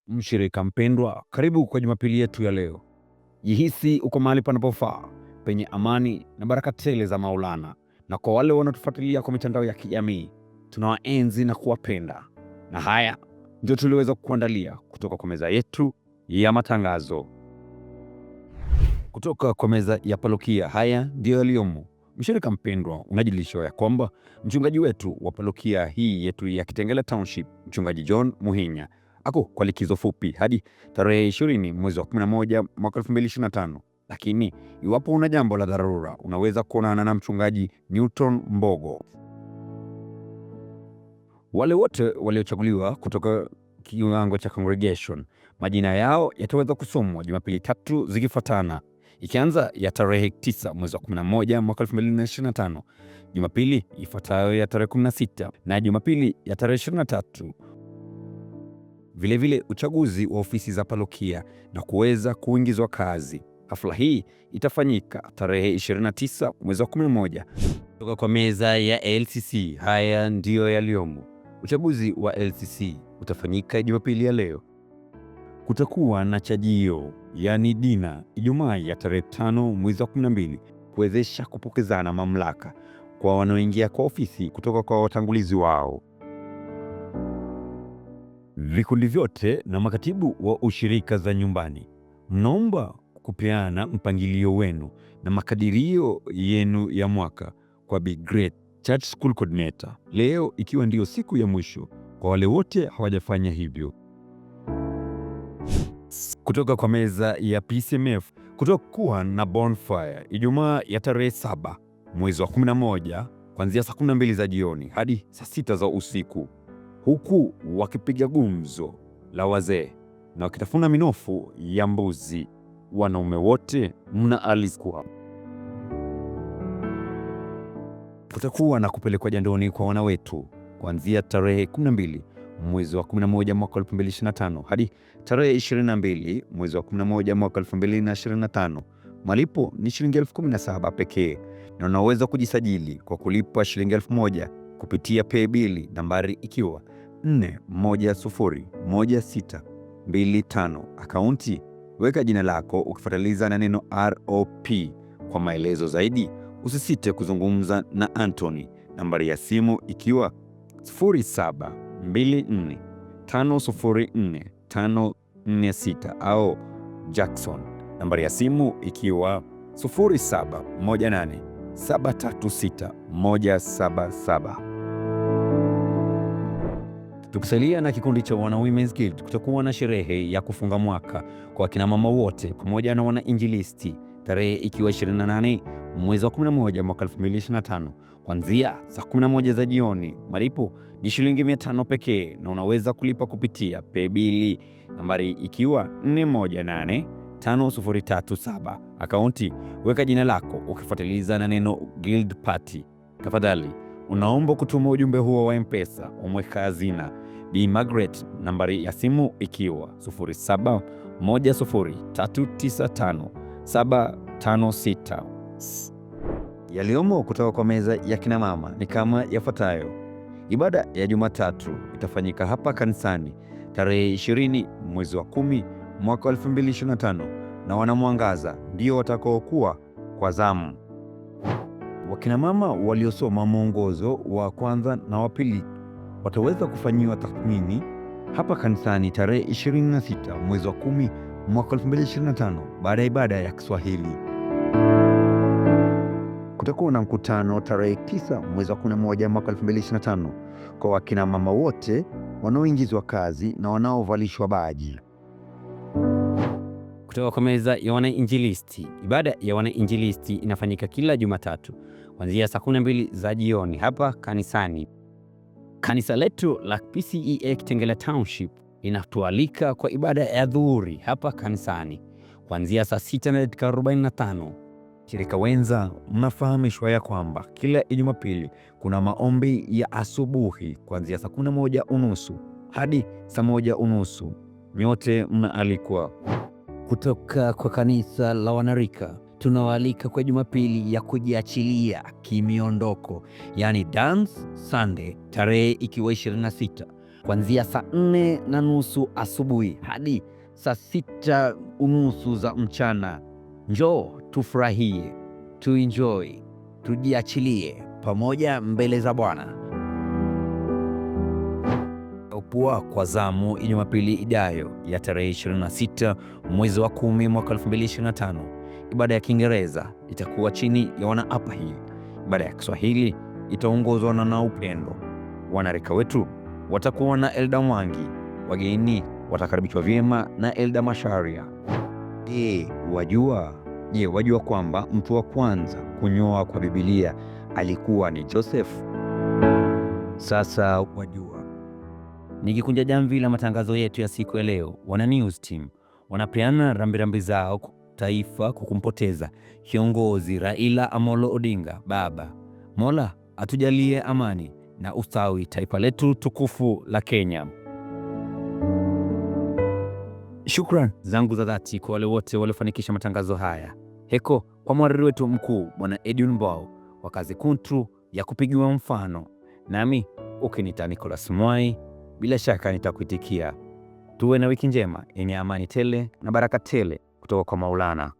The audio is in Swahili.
Mshirika mpendwa, karibu kwa Jumapili yetu ya leo. Jihisi uko mahali panapofaa, penye amani na baraka tele za Maulana. Na kwa wale wanaotufuatilia kwa mitandao ya kijamii, tunawaenzi na kuwapenda. Na haya ndio tuliweza kukuandalia kutoka kwa meza yetu ya matangazo. Kutoka kwa meza ya parokia, haya ndio yaliyomo. Mshirika mpendwa, unajulishwa ya kwamba mchungaji wetu wa parokia hii yetu ya Kitengela Township, Mchungaji John Muhinya, ako kwa likizo fupi hadi tarehe 20 mwezi wa 11 mwaka 2025. Lakini iwapo una jambo la dharura, unaweza kuonana na mchungaji Newton Mbogo. Wale wote waliochaguliwa kutoka kiwango cha congregation, majina yao yataweza kusomwa Jumapili tatu zikifuatana, ikianza ya tarehe 9 mwezi wa 11 mwaka 2025, Jumapili ifuatayo ya tarehe 16 na Jumapili ya tarehe 23. Vilevile uchaguzi wa ofisi za parokia na kuweza kuingizwa kazi. Hafla hii itafanyika tarehe 29 mwezi wa 11. Kutoka kwa meza ya LCC, haya ndiyo yaliyomo. Uchaguzi wa LCC utafanyika Jumapili ya leo. Kutakuwa na chajio, yani dina, Ijumaa ya tarehe 5 mwezi wa 12, kuwezesha kupokezana mamlaka kwa wanaoingia kwa ofisi kutoka kwa watangulizi wao. Vikundi vyote na makatibu wa ushirika za nyumbani, mnaomba kupeana mpangilio wenu na makadirio yenu ya mwaka kwa Be Great Church School Coordinator, leo ikiwa ndiyo siku ya mwisho kwa wale wote hawajafanya hivyo. Kutoka kwa meza ya PCMF, kutakuwa na bonfire Ijumaa ya tarehe 7 mwezi wa 11 kuanzia saa 12 za jioni hadi saa 6 za usiku, huku wakipiga gumzo la wazee na wakitafuna minofu ya mbuzi. Wanaume wote mnaalikwa. Kutakuwa na kupelekwa jandoni kwa wana wetu kuanzia tarehe 12 mwezi wa 11 mwaka 2025 hadi tarehe 22 mwezi wa 11 mwaka 2025. Malipo ni shilingi 17,000 pekee, na unaweza kujisajili kwa kulipa shilingi 1,000 kupitia paybill nambari ikiwa 410162 akaunti. Weka jina lako ukifuatiliza na neno ROP. Kwa maelezo zaidi usisite kuzungumza na Anthony, nambari ya simu ikiwa 0724504546 au Jackson, nambari ya simu ikiwa 0718736177. Tukisalia na kikundi cha wana Women's Guild, kutakuwa na sherehe ya kufunga mwaka kwa kina mama wote pamoja na wanainjilisti, tarehe ikiwa 28 mwezi wa 11 mwaka 2025 kuanzia saa 11 za jioni. Malipo ni shilingi 500 pekee, na unaweza kulipa kupitia paybill nambari ikiwa 418537 akaunti. Weka jina lako ukifuatiliza na neno Guild Party. Tafadhali unaomba kutuma ujumbe huo wa M-Pesa umweka hazina Bi Margaret, nambari ya simu ikiwa 0710395756. Yaliyomo kutoka kwa meza ya kina mama ni kama yafuatayo. Ibada ya Jumatatu itafanyika hapa kanisani tarehe 20 mwezi wa 10 mwaka 2025, na wanamwangaza ndio watakaokuwa kwa zamu. Wakina mama waliosoma mwongozo wa kwanza na wa pili wataweza kufanyiwa tathmini hapa kanisani tarehe 26 mwezi wa 10 mwaka 2025 baada ya ibada ya Kiswahili. Kutakuwa na mkutano tarehe 9 mwezi wa 11 mwaka 2025 kwa wakina mama wote wanaoingizwa kazi na wanaovalishwa baji. Kutoka kwa meza ya wanainjilisti, ibada ya wanainjilisti inafanyika kila Jumatatu kuanzia saa 12 za jioni hapa kanisani. Kanisa letu la PCEA Kitengela Township inatualika kwa ibada ya dhuhuri hapa kanisani kuanzia saa 6:45. Shirika wenza, mnafahamishwa ya kwamba kila Jumapili kuna maombi ya asubuhi kuanzia saa 11:30 hadi saa 1:30. Nyote mnaalikwa. Kutoka kwa kanisa la wanarika, tunawaalika kwa Jumapili ya kujiachilia kimiondoko, yani Dance Sunday, tarehe ikiwa 26 kuanzia saa 4:30 asubuhi hadi saa 6:30 za mchana. Njoo tufurahie, tuenjoy, tujiachilie pamoja mbele za Bwana. Upua kwa zamu Jumapili ijayo ya tarehe 26 mwezi wa 10 mwaka 2025. Ibada ya Kiingereza itakuwa chini ya wana Upper Hill. Ibada ya Kiswahili itaongozwa na Upendo. Wanarika wetu watakuwa na Elda Mwangi. Wageni watakaribishwa vyema na Elda Masharia. Wajua kwamba mtu wa kwanza kunyoa kwa Biblia alikuwa ni Joseph? Sasa wajua. Nikikunja jamvi la matangazo yetu ya siku ya leo, wana News Team wanapeana rambirambi zao taifa kwa kumpoteza kiongozi Raila Amolo Odinga. Baba Mola atujalie amani na ustawi taifa letu tukufu la Kenya. Shukran zangu za dhati kwa wale wote waliofanikisha matangazo haya. Heko kwa mwariri wetu mkuu Bwana Edwin Mbao wa kazi kuntu ya kupigiwa mfano. Nami ukinita Nicholas Mwai, bila shaka nitakuitikia. Tuwe na wiki njema yenye amani tele na baraka tele kutoka kwa Maulana.